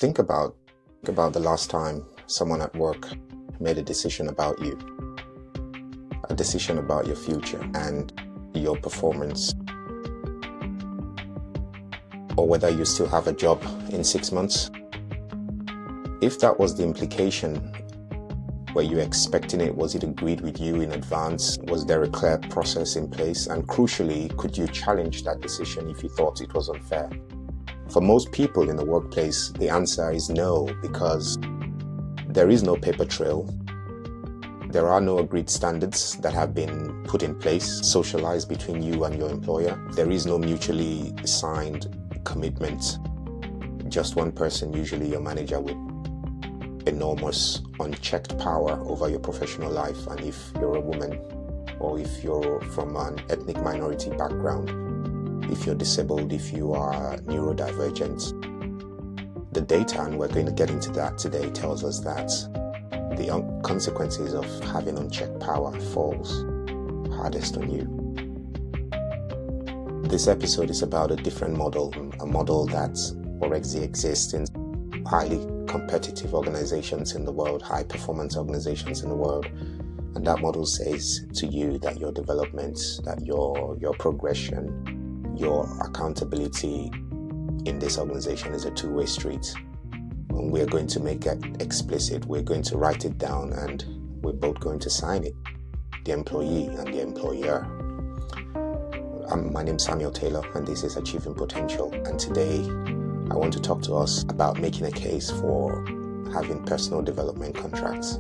Think about the last time someone at work made a decision about you, a decision about your future and your performance, or whether you still have a job in 6 months. If that was the implication, were you expecting it? Was it agreed with you in advance? Was there a clear process in place? And crucially, could you challenge that decision if you thought it was unfair? For most people in the workplace, the answer is no, because there is no paper trail. There are no agreed standards that have been put in place, socialized between you and your employer. There is no mutually signed commitment. Just one person, usually your manager, with enormous unchecked power over your professional life. And if you're a woman, or if you're from an ethnic minority background, if you're disabled, if you are neurodivergent, the data, and we're going to get into that today, tells us that the consequences of having unchecked power falls hardest on you. This episode is about a different model, a model that already exists in highly competitive organizations in the world, high performance organizations in the world. And that model says to you that your development, that your progression, your accountability in this organization is a two-way street. And we're going to make it explicit. We're going to write it down, and we're both going to sign it, the employee and the employer. My name is Samuel Taylor, and this is Achieving Potential. And today I want to talk to us about making a case for having personal development contracts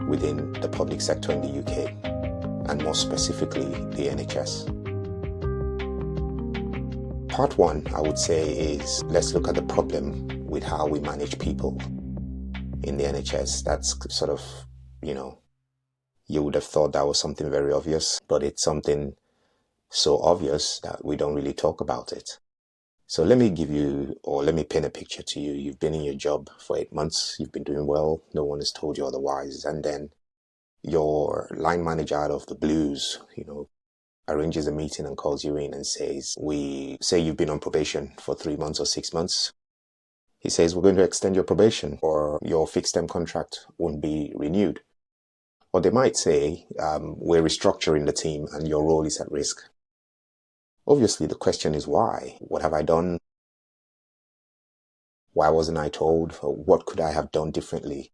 within the public sector in the UK, and more specifically the NHS. Part one, I would say, is let's look at the problem with how we manage people in the NHS. That's sort of, you would have thought that was something very obvious, but it's something so obvious that we don't really talk about it. So let me paint a picture to you. You've been in your job for 8 months. You've been doing well. No one has told you otherwise. And then your line manager, out of the blues, arranges a meeting and calls you in and says, we say you've been on probation for 3 months or 6 months. He says, we're going to extend your probation, or your fixed term contract won't be renewed. Or they might say, we're restructuring the team and your role is at risk. Obviously, the question is why? What have I done? Why wasn't I told? Or what could I have done differently?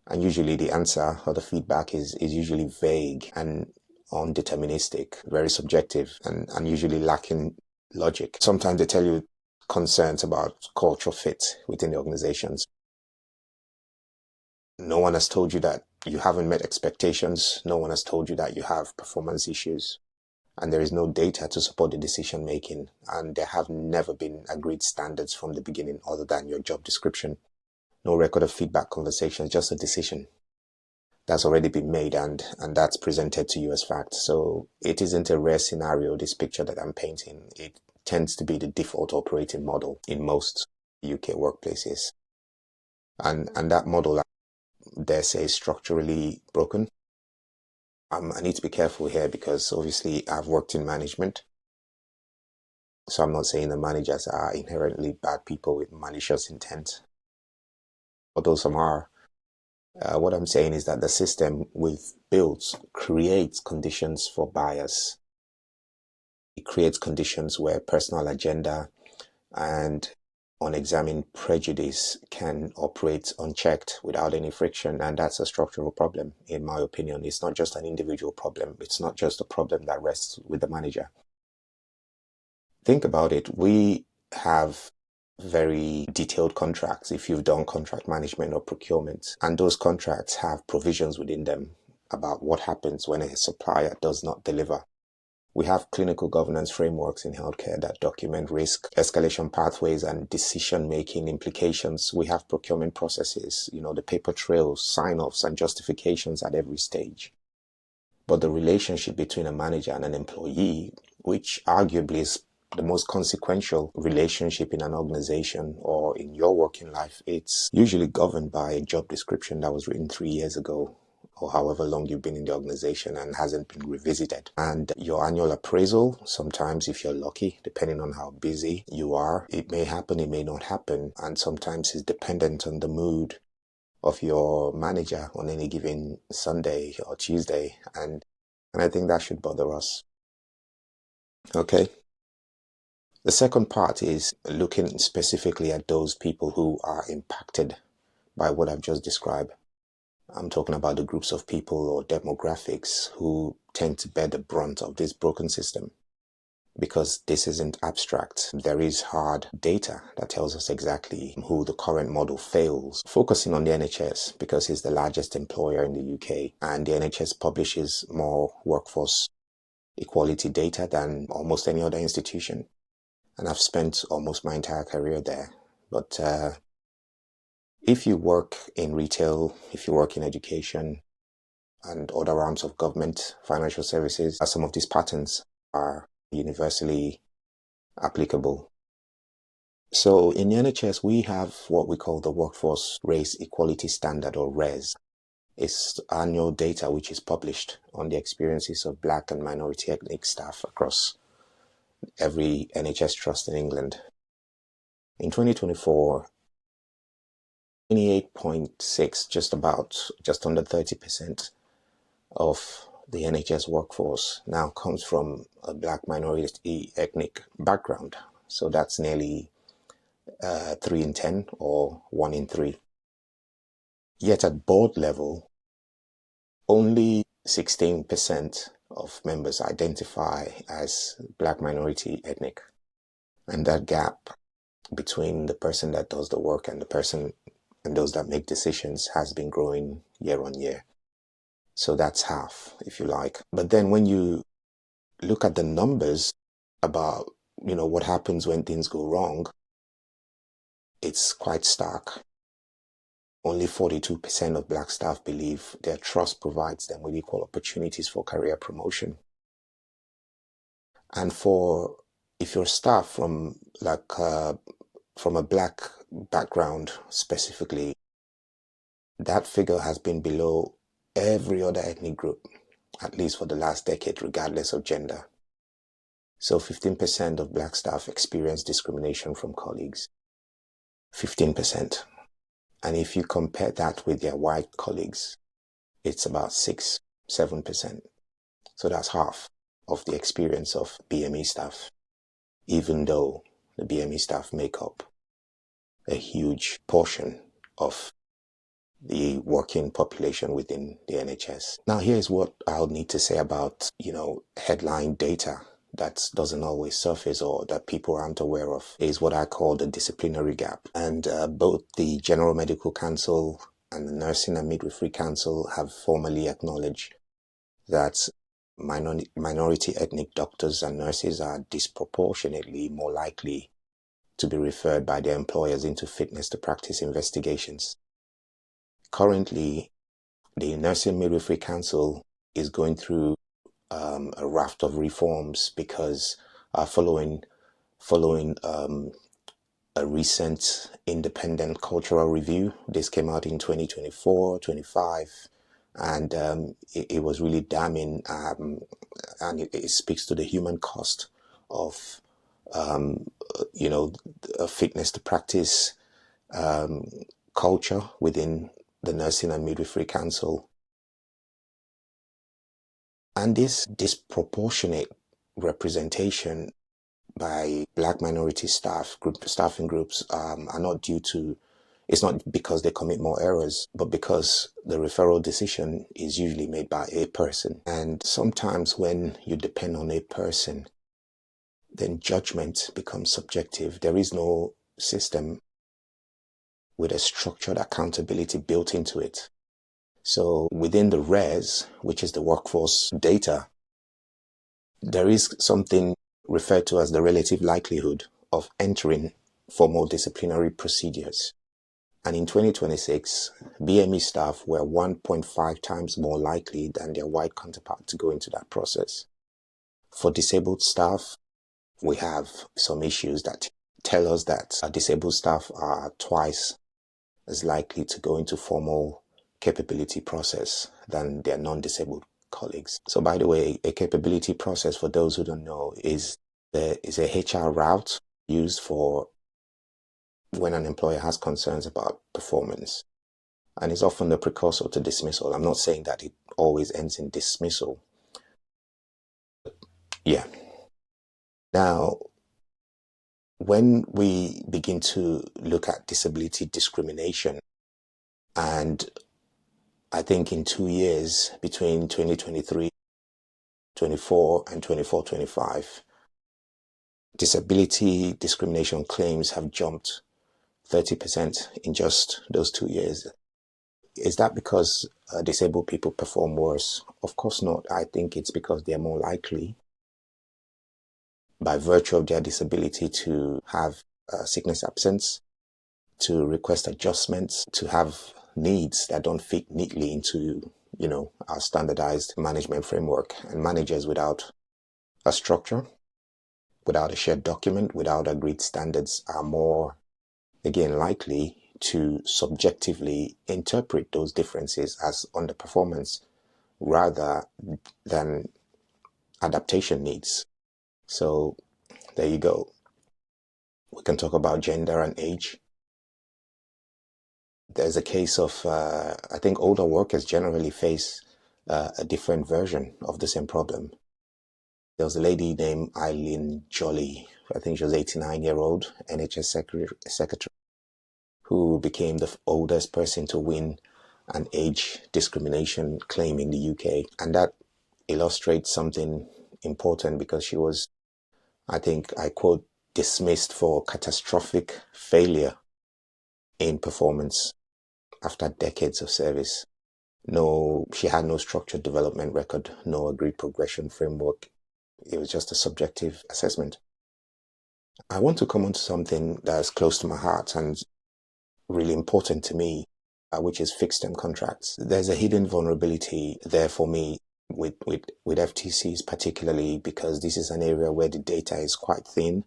And usually the answer or the feedback is usually vague and undeterministic, very subjective, and usually lacking logic. Sometimes they tell you concerns about cultural fit within the organizations. No one has told you that you haven't met expectations. No one has told you that you have performance issues. And there is no data to support the decision making. And there have never been agreed standards from the beginning other than your job description. No record of feedback conversations, just a decision that's already been made and that's presented to you as fact. So it isn't a rare scenario, this picture that I'm painting. It tends to be the default operating model in most UK workplaces. And that model, I dare say, is structurally broken. I need to be careful here because obviously I've worked in management. So I'm not saying the managers are inherently bad people with malicious intent, although some are. What I'm saying is that the system we've built creates conditions for bias. It creates conditions where personal agenda and unexamined prejudice can operate unchecked without any friction, and that's a structural problem, in my opinion. It's not just an individual problem. It's not just a problem that rests with the manager. Think about it. We have very detailed contracts if you've done contract management or procurement, and those contracts have provisions within them about what happens when a supplier does not deliver. We have clinical governance frameworks in healthcare that document risk, escalation pathways, and decision-making implications. We have procurement processes, the paper trails, sign-offs, and justifications at every stage. But the relationship between a manager and an employee, which arguably is the most consequential relationship in an organization or in your working life, it's usually governed by a job description that was written 3 years ago or however long you've been in the organization and hasn't been revisited. And your annual appraisal, sometimes if you're lucky, depending on how busy you are, it may happen, it may not happen. And sometimes it's dependent on the mood of your manager on any given Sunday or Tuesday. And I think that should bother us. Okay. The second part is looking specifically at those people who are impacted by what I've just described. I'm talking about the groups of people or demographics who tend to bear the brunt of this broken system. Because this isn't abstract, there is hard data that tells us exactly who the current model fails. Focusing on the NHS because it's the largest employer in the UK, and the NHS publishes more workforce equality data than almost any other institution. And I've spent almost my entire career there. But if you work in retail, if you work in education and other arms of government, financial services, some of these patterns are universally applicable. So in the NHS, we have what we call the Workforce Race Equality Standard, or RES. It's annual data which is published on the experiences of Black and minority ethnic staff across every NHS trust in England. In 2024, 28.6, just under 30% of the NHS workforce now comes from a Black minority ethnic background. So that's nearly 3 in 10 or 1 in 3. Yet at board level, only 16% of members identify as Black minority ethnic. And that gap between the person that does the work and the person and those that make decisions has been growing year on year. So that's half, if you like. But then when you look at the numbers about, what happens when things go wrong, it's quite stark. Only 42% of Black staff believe their trust provides them with equal opportunities for career promotion. And if you're staff from a Black background specifically, that figure has been below every other ethnic group, at least for the last decade, regardless of gender. So 15% of Black staff experience discrimination from colleagues. 15%. And if you compare that with their white colleagues, it's about 6-7%. So that's half of the experience of BME staff, even though the BME staff make up a huge portion of the working population within the NHS. Now, here's what I'll need to say about, headline data that doesn't always surface or that people aren't aware of, is what I call the disciplinary gap. And both the General Medical Council and the Nursing and Midwifery Council have formally acknowledged that minority ethnic doctors and nurses are disproportionately more likely to be referred by their employers into fitness to practice investigations. Currently, the Nursing Midwifery Council is going through a raft of reforms because following a recent independent cultural review. This came out in 2024, 25, and it was really damning, and it speaks to the human cost of, a fitness to practice culture within the Nursing and Midwifery Council. And this disproportionate representation by Black minority staffing groups are not it's not because they commit more errors, but because the referral decision is usually made by a person. And sometimes when you depend on a person, then judgment becomes subjective. There is no system with a structured accountability built into it. So within the RES, which is the workforce data, there is something referred to as the relative likelihood of entering formal disciplinary procedures. And in 2026, BME staff were 1.5 times more likely than their white counterpart to go into that process. For disabled staff, we have some issues that tell us that disabled staff are twice as likely to go into formal capability process than their non-disabled colleagues. So by the way, a capability process, for those who don't know, is a HR route used for when an employer has concerns about performance. And it's often the precursor to dismissal. I'm not saying that it always ends in dismissal. Yeah. Now, when we begin to look at disability discrimination, and I think in 2 years, between 2023, 24 and 24, 25, disability discrimination claims have jumped 30% in just those 2 years. Is that because disabled people perform worse? Of course not. I think it's because they're more likely, by virtue of their disability, to have sickness absence, to request adjustments, to have needs that don't fit neatly into, our standardized management framework. And managers without a structure, without a shared document, without agreed standards are more, again, likely to subjectively interpret those differences as underperformance rather than adaptation needs. So there you go. We can talk about gender and age. There's a case of, I think older workers generally face a different version of the same problem. There was a lady named Eileen Jolly, I think she was 89-year-old NHS secretary, who became the oldest person to win an age discrimination claim in the UK. And that illustrates something important, because she was, I think, I quote, dismissed for catastrophic failure in performance after decades of service. No, she had no structured development record, no agreed progression framework. It was just a subjective assessment. I want to come on to something that's close to my heart and really important to me, which is fixed term contracts. There's a hidden vulnerability there for me with FTCs, particularly because this is an area where the data is quite thin.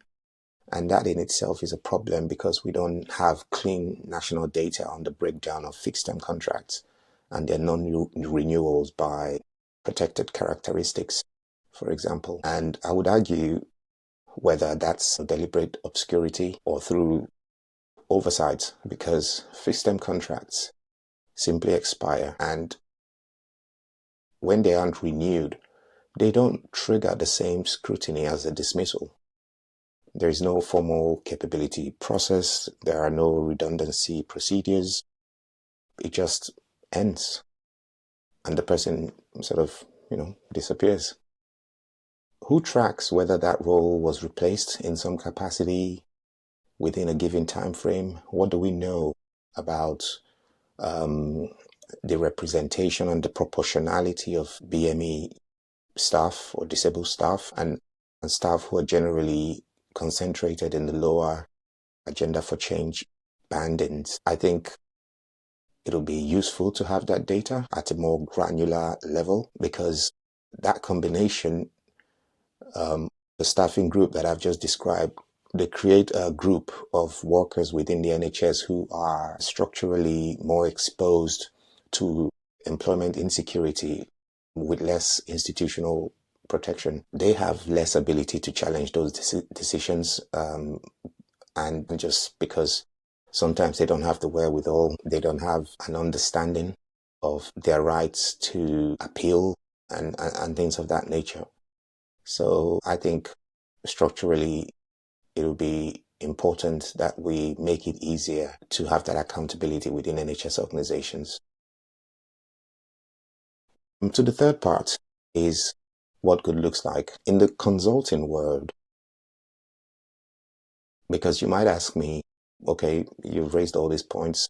And that in itself is a problem, because we don't have clean national data on the breakdown of fixed term contracts and their non-renewals by protected characteristics, for example. And I would argue, whether that's deliberate obscurity or through oversight, because fixed term contracts simply expire, and when they aren't renewed, they don't trigger the same scrutiny as a dismissal. There is no formal capability process. There are no redundancy procedures. It just ends, and the person sort of, disappears. Who tracks whether that role was replaced in some capacity within a given time frame? What do we know about the representation and the proportionality of BME staff or disabled staff and staff who are generally concentrated in the lower agenda for change bandings? I think it'll be useful to have that data at a more granular level, because that combination, the staffing group that I've just described, they create a group of workers within the NHS who are structurally more exposed to employment insecurity with less institutional protection. They have less ability to challenge those decisions, and just because sometimes they don't have the wherewithal, they don't have an understanding of their rights to appeal and things of that nature. So I think structurally it will be important that we make it easier to have that accountability within NHS organizations. To the third part is what good looks like in the consulting world. Because you might ask me, okay, you've raised all these points.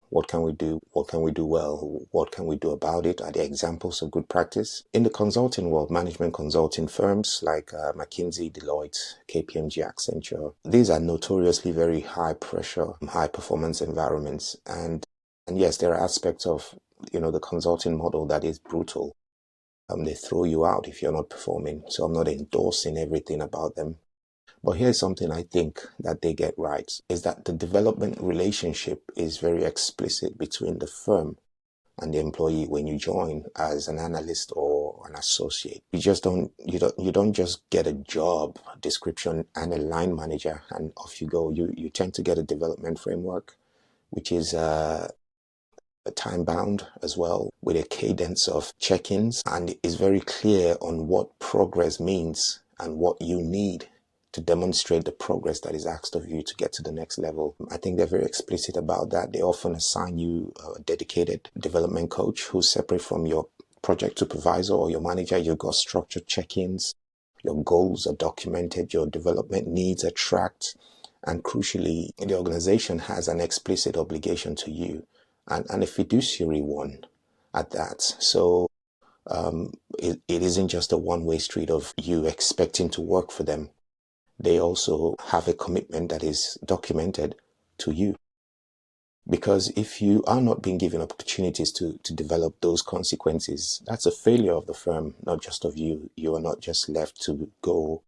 What can we do? What can we do well? What can we do about it? Are there examples of good practice? In the consulting world, management consulting firms like McKinsey, Deloitte, KPMG, Accenture, these are notoriously very high pressure, high performance environments. And yes, there are aspects of, the consulting model that is brutal. They throw you out if you're not performing. So I'm not endorsing everything about them. But here's something I think that they get right, is that the development relationship is very explicit between the firm and the employee when you join as an analyst or an associate. You don't just get a job description and a line manager and off you go. You tend to get a development framework, which is time bound as well, with a cadence of check-ins, and is very clear on what progress means and what you need to demonstrate the progress that is asked of you to get to the next level. I think they're very explicit about that. They often assign you a dedicated development coach who's separate from your project supervisor or your manager. You've got structured check-ins, your goals are documented, your development needs are tracked, and crucially, the organization has an explicit obligation to you, and a fiduciary one at that. So it isn't just a one-way street of you expecting to work for them. They also have a commitment that is documented to you. Because if you are not being given opportunities to develop those consequences, that's a failure of the firm, not just of you. You are not just left to go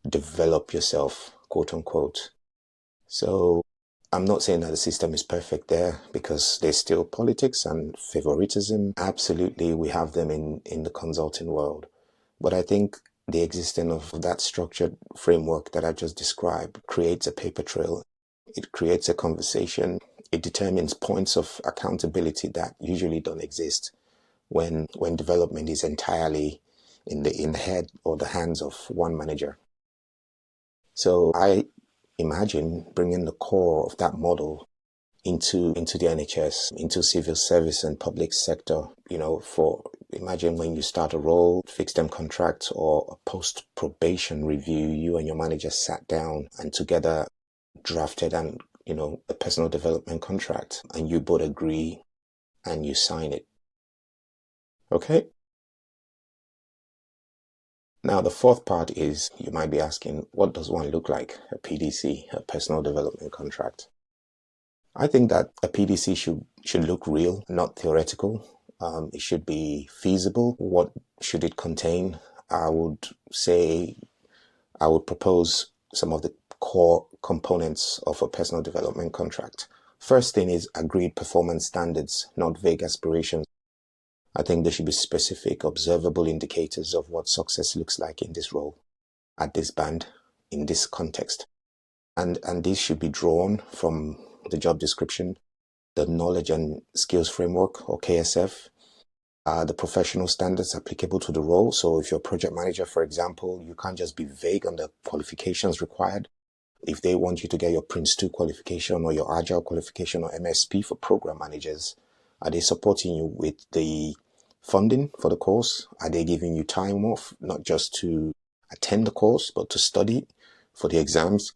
develop yourself, quote unquote. So I'm not saying that the system is perfect there, because there's still politics and favoritism. Absolutely, we have them in the consulting world. But I think the existence of that structured framework that I just described creates a paper trail. It creates a conversation. It determines points of accountability that usually don't exist when development is entirely in the head or the hands of one manager. So I imagine bringing the core of that model into the NHS, into civil service and public sector. Imagine when you start a role, fixed term contract or a post probation review, you and your manager sat down and together drafted a personal development contract, and you both agree and you sign it. Okay? Now, the fourth part is, you might be asking, what does one look like? A PDC, a personal development contract. I think that a PDC should look real, not theoretical. It should be feasible. What should it contain? I would propose some of the core components of a personal development contract. First thing is agreed performance standards, not vague aspirations. I think there should be specific, observable indicators of what success looks like in this role, at this band, in this context. And these should be drawn from the job description, the knowledge and skills framework, or KSF, the professional standards applicable to the role. So if you're a project manager, for example, you can't just be vague on the qualifications required. If they want you to get your Prince 2 qualification or your Agile qualification or MSP for program managers, are they supporting you with the funding for the course? Are they giving you time off, not just to attend the course, but to study for the exams?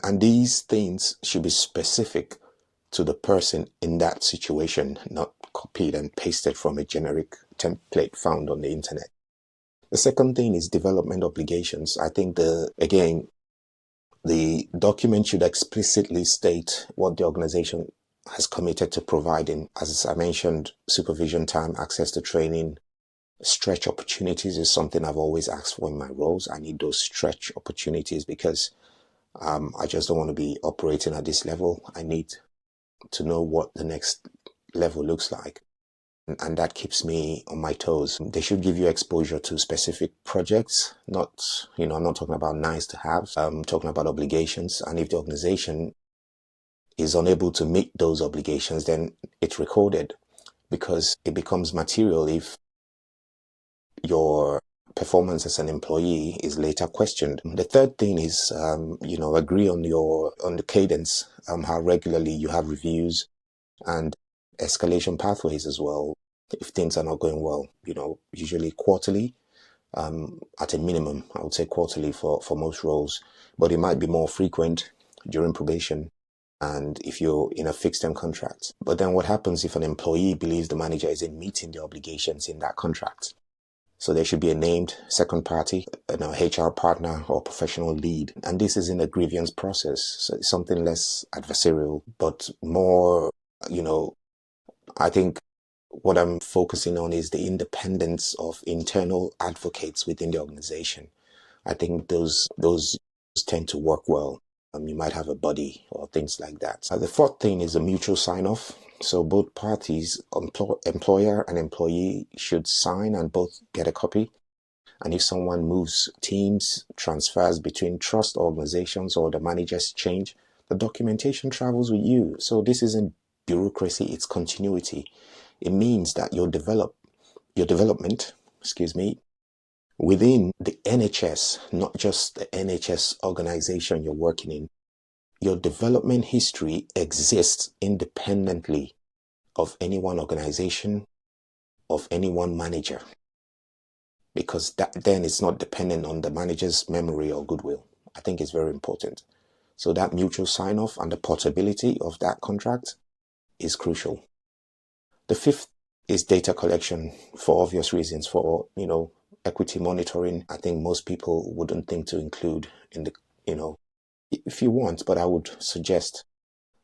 And these things should be specific to the person in that situation, not copied and pasted from a generic template found on the internet. The second thing is development obligations. I think the document should explicitly state what the organization has committed to providing. As I mentioned, supervision time, access to training, stretch opportunities is something I've always asked for in my roles. I need those stretch opportunities because I just don't want to be operating at this level. I need to know what the next level looks like. And that keeps me on my toes. They should give you exposure to specific projects, I'm not talking about nice to have. I'm talking about obligations. And if the organization is unable to meet those obligations, then it's recorded, because it becomes material if your performance as an employee is later questioned. The third thing is, agree on the cadence, how regularly you have reviews and escalation pathways as well. If things are not going well, usually quarterly, at a minimum, I would say quarterly for most roles, but it might be more frequent during probation and if you're in a fixed term contract. But then what happens if an employee believes the manager isn't meeting the obligations in that contract? So there should be a named second party, an HR partner or professional lead. And this is in a grievance process. So it's something less adversarial, but more, I think what I'm focusing on is the independence of internal advocates within the organization. I think those tend to work well. You might have a buddy or things like that. The fourth thing is a mutual sign-off. So both parties, employer and employee, should sign and both get a copy. And if someone moves teams, transfers between trust organizations, or the managers change, the documentation travels with you. So this isn't bureaucracy, it's continuity. It means that your development, within the NHS, not just the NHS organization you're working in, your development history exists independently of any one organization, of any one manager, because that then it's not dependent on the manager's memory or goodwill. I think it's very important. So that mutual sign-off and the portability of that contract is crucial. The fifth is data collection, for obvious reasons. For, equity monitoring, I think most people wouldn't think to include in the, if you want, but I would suggest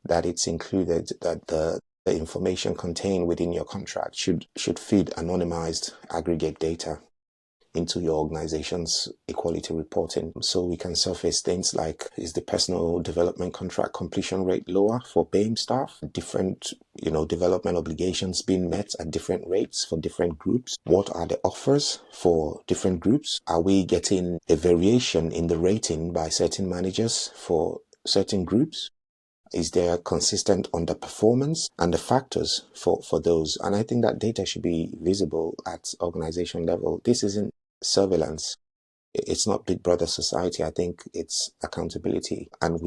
that it's included, that the information contained within your contract should feed anonymized aggregate data into your organization's equality reporting. So we can surface things like, is the personal development contract completion rate lower for BAME staff? Different, development obligations being met at different rates for different groups? What are the offers for different groups? Are we getting a variation in the rating by certain managers for certain groups? Is there consistent underperformance, and the factors for those? And I think that data should be visible at organization level. This isn't surveillance. It's not Big Brother society. I think it's accountability. And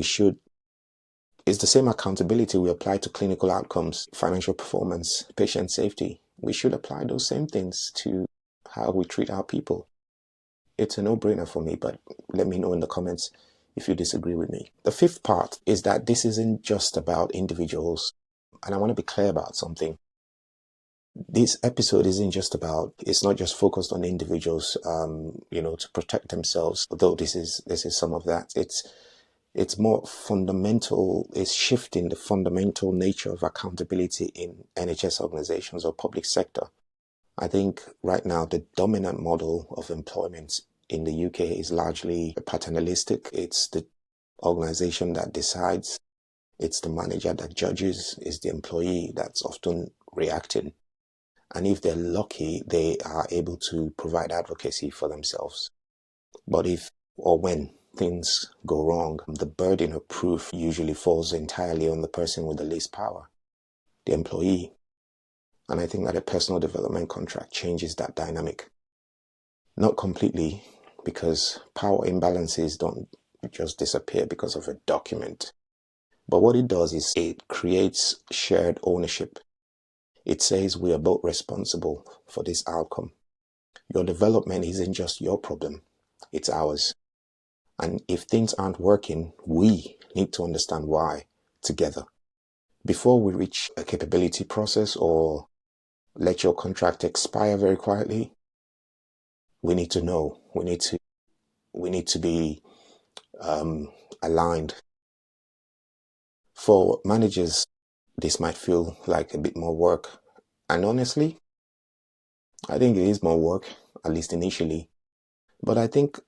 it's the same accountability we apply to clinical outcomes, financial performance, patient safety. We should apply those same things to how we treat our people. It's a no-brainer for me, but let me know in the comments if you disagree with me. The fifth part is that this isn't just about individuals. And I want to be clear about something. This episode isn't just about, it's not just focused on individuals, to protect themselves, although this is some of that. It's more fundamental, it's shifting the fundamental nature of accountability in NHS organizations or public sector. I think right now the dominant model of employment in the UK is largely paternalistic. It's the organization that decides, it's the manager that judges, it's the employee that's often reacting. And if they're lucky, they are able to provide advocacy for themselves. But if or when things go wrong, the burden of proof usually falls entirely on the person with the least power, the employee. And I think that a personal development contract changes that dynamic. Not completely, because power imbalances don't just disappear because of a document. But what it does is it creates shared ownership. It says we are both responsible for this outcome. Your development isn't just your problem, it's ours. And if things aren't working, we need to understand why together. Before we reach a capability process or let your contract expire very quietly, we need to know. We need to be aligned. For managers, this might feel like a bit more work. And honestly, I think it is more work, at least initially. But I think,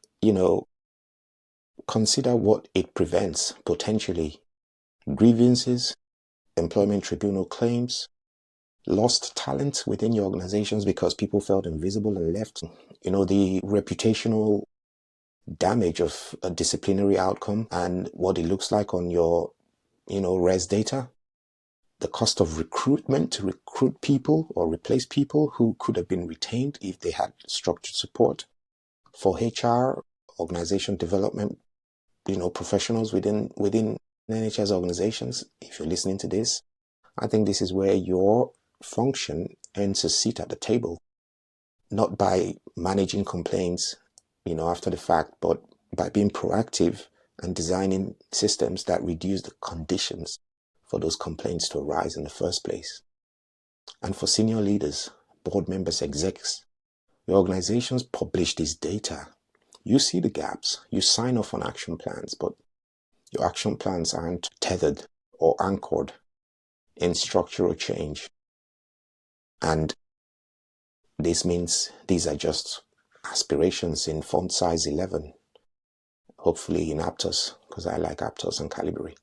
consider what it prevents potentially. Grievances, employment tribunal claims, lost talent within your organizations because people felt invisible and left. The reputational damage of a disciplinary outcome and what it looks like on your, res data. The cost of recruitment to recruit people or replace people who could have been retained if they had structured support. For HR, organization development, professionals within NHS organizations, if you're listening to this, I think this is where your function earns a seat at the table, not by managing complaints, after the fact, but by being proactive and designing systems that reduce the conditions for those complaints to arise in the first place. And for senior leaders, board members, execs, your organizations publish this data. You see the gaps, you sign off on action plans, but your action plans aren't tethered or anchored in structural change. And this means these are just aspirations in font size 11, hopefully in Aptos, because I like Aptos and Calibri.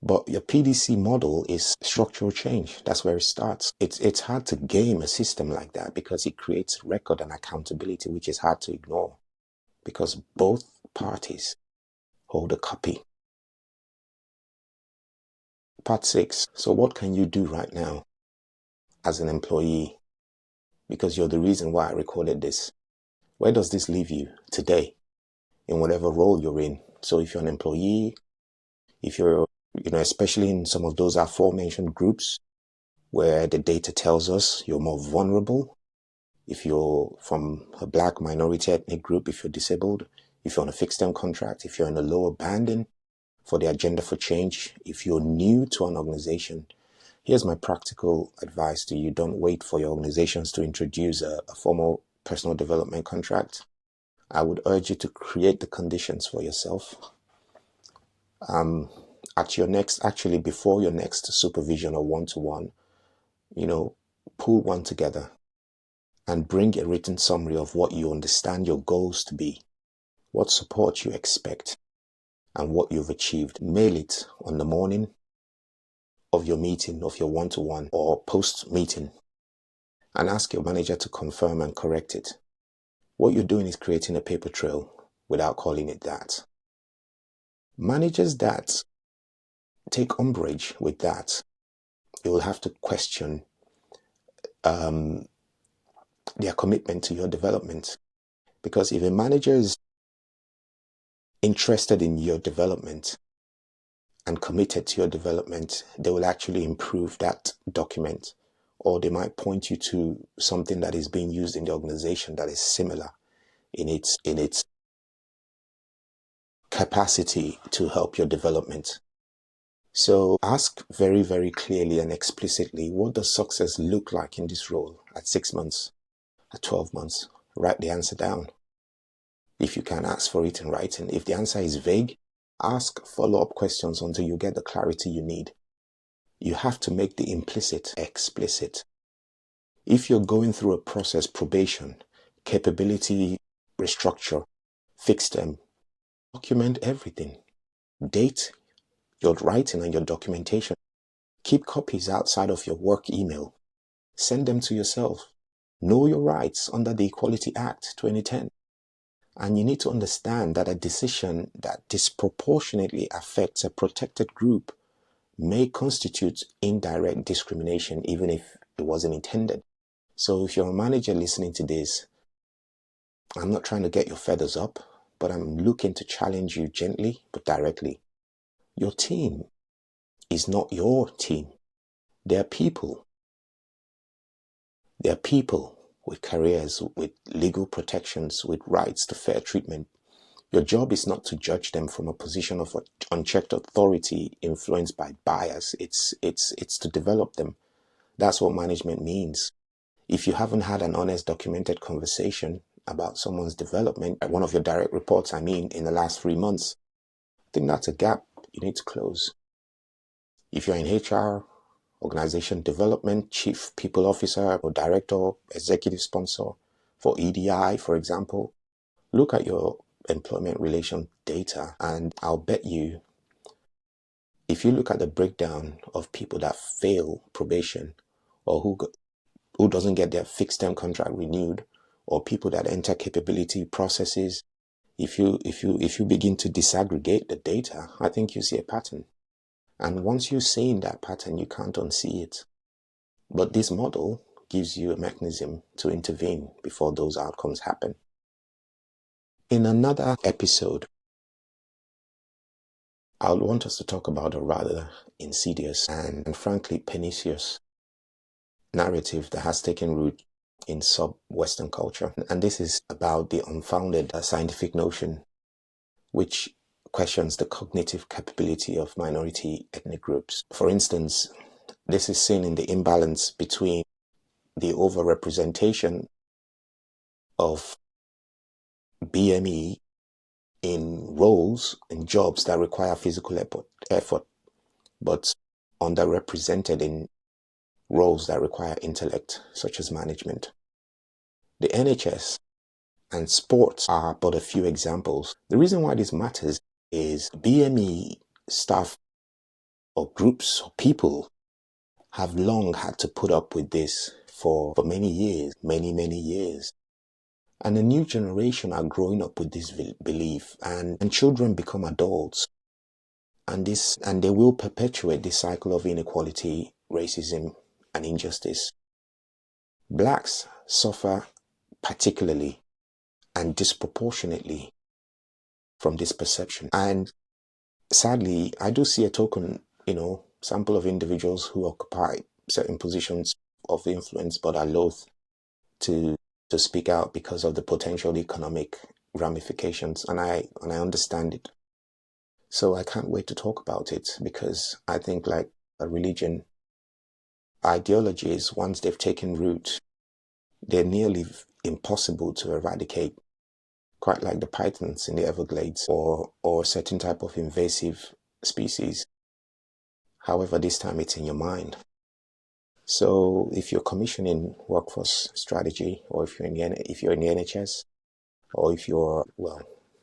But your PDC model is structural change. That's where it starts. It's hard to game a system like that because it creates record and accountability, which is hard to ignore because both parties hold a copy. Part 6. So what can you do right now as an employee? Because you're the reason why I recorded this. Where does this leave you today in whatever role you're in? So if you're an employee, if you're, especially in some of those aforementioned groups where the data tells us you're more vulnerable, if you're from a black minority ethnic group, if you're disabled, if you're on a fixed term contract, if you're in a lower banding for the agenda for change, if you're new to an organization, here's my practical advice to you. Don't wait for your organizations to introduce a formal personal development contract. I would urge you to create the conditions for yourself. Before your next supervision or one-to-one, pull one together and bring a written summary of what you understand your goals to be, what support you expect, and what you've achieved. Mail it on the morning of your meeting, of your one-to-one or post-meeting, and ask your manager to confirm and correct it. What you're doing is creating a paper trail without calling it that. Managers that take umbrage with that, you will have to question their commitment to your development. Because if a manager is interested in your development and committed to your development, they will actually improve that document, or they might point you to something that is being used in the organization that is similar in its capacity to help your development. So ask very, very clearly and explicitly, what does success look like in this role at 6 months, at 12 months? Write the answer down. If you can, ask for it in writing. If the answer is vague, ask follow-up questions until you get the clarity you need. You have to make the implicit explicit. If you're going through a process, probation, capability restructure, fixed term, document everything. Date your writing and your documentation. Keep copies outside of your work email. Send them to yourself. Know your rights under the Equality Act 2010. And you need to understand that a decision that disproportionately affects a protected group may constitute indirect discrimination, even if it wasn't intended. So if you're a manager listening to this, I'm not trying to get your feathers up, but I'm looking to challenge you gently but directly. Your team is not your team. They're people. They're people with careers, with legal protections, with rights to fair treatment. Your job is not to judge them from a position of unchecked authority influenced by bias. It's to develop them. That's what management means. If you haven't had an honest, documented conversation about someone's development, one of your direct reports, in the last 3 months, I think that's a gap you need to close. If you're in HR, organization development, chief people officer or director, executive sponsor for EDI, for example, look at your employment relation data, and I'll bet you, if you look at the breakdown of people that fail probation or who doesn't get their fixed term contract renewed, or people that enter capability processes, if you begin to disaggregate the data, I think you see a pattern. And once you're seeing that pattern, you can't unsee it. But this model gives you a mechanism to intervene before those outcomes happen. In another episode, I would want us to talk about a rather insidious and frankly pernicious narrative that has taken root in sub-Western culture. And this is about the unfounded scientific notion which questions the cognitive capability of minority ethnic groups. For instance, this is seen in the imbalance between the overrepresentation of BME in roles and jobs that require physical effort, but underrepresented in roles that require intellect, such as management. The NHS and sports are but a few examples. The reason why this matters is BME staff or groups or people have long had to put up with this for many years, many years. And a new generation are growing up with this belief, and children become adults, and they will perpetuate this cycle of inequality, racism, and injustice. Blacks suffer particularly and disproportionately from this perception. And sadly, I do see a token, sample of individuals who occupy certain positions of influence but are loath to speak out because of the potential economic ramifications, and I understand it. So I can't wait to talk about it, because I think, like a religion, ideologies, once they've taken root, they're nearly impossible to eradicate, quite like the pythons in the Everglades or a certain type of invasive species. However, this time it's in your mind. So if you're commissioning workforce strategy, or if you're in the NHS, or if you're,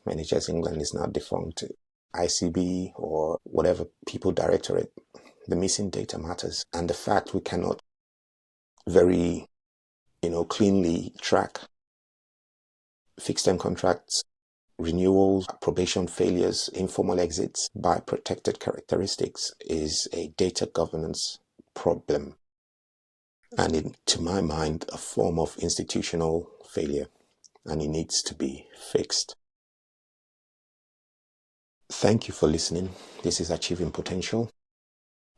NHS England is now defunct, ICB or whatever people directorate, the missing data matters. And the fact we cannot very, cleanly track fixed-term contracts, renewals, probation failures, informal exits by protected characteristics is a data governance problem. And to my mind, a form of institutional failure, and it needs to be fixed. Thank you for listening. This is Achieving Potential,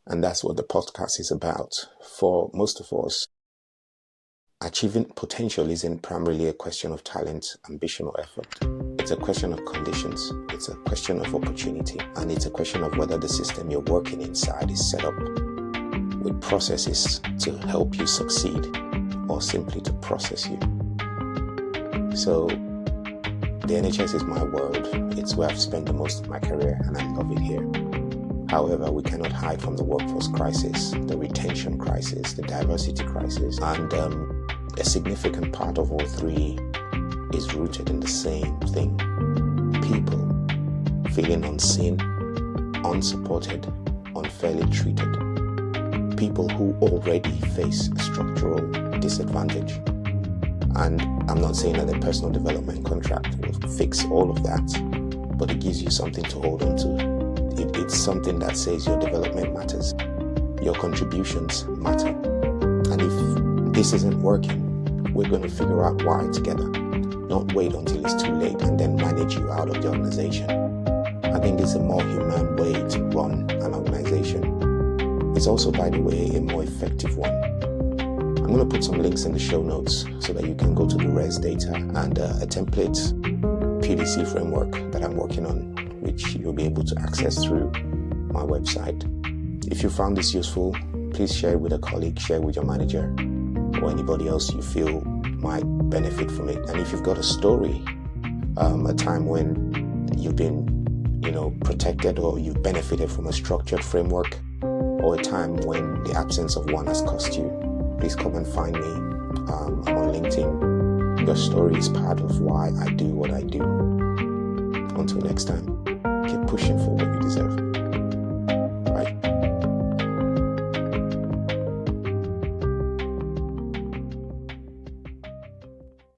and that's what the podcast is about. For most of us, achieving potential isn't primarily a question of talent, ambition, or effort. It's a question of conditions, it's a question of opportunity, and it's a question of whether the system you're working inside is set up with processes to help you succeed, or simply to process you. So the NHS is my world. It's where I've spent the most of my career, and I love it here. However, we cannot hide from the workforce crisis, the retention crisis, the diversity crisis, and a significant part of all three is rooted in the same thing: people feeling unseen, unsupported, unfairly treated. People who already face structural disadvantage. And I'm not saying that a personal development contract will fix all of that, but it gives you something to hold on to. It's something that says your development matters, your contributions matter. And if this isn't working, we're going to figure out why together, not wait until it's too late and then manage you out of the organization. I think it's a more humane way to run an organization. It's also, by the way, a more effective one. I'm going to put some links in the show notes so that you can go to the res data and a template PDC framework that I'm working on, which you'll be able to access through my website. If you found this useful, please share it with a colleague, share it with your manager, or anybody else you feel might benefit from it. And if you've got a story, a time when you've been, protected, or you've benefited from a structured framework, or a time when the absence of one has cost you, please come and find me. I'm on LinkedIn. Your story is part of why I do what I do. Until next time, keep pushing for what you deserve.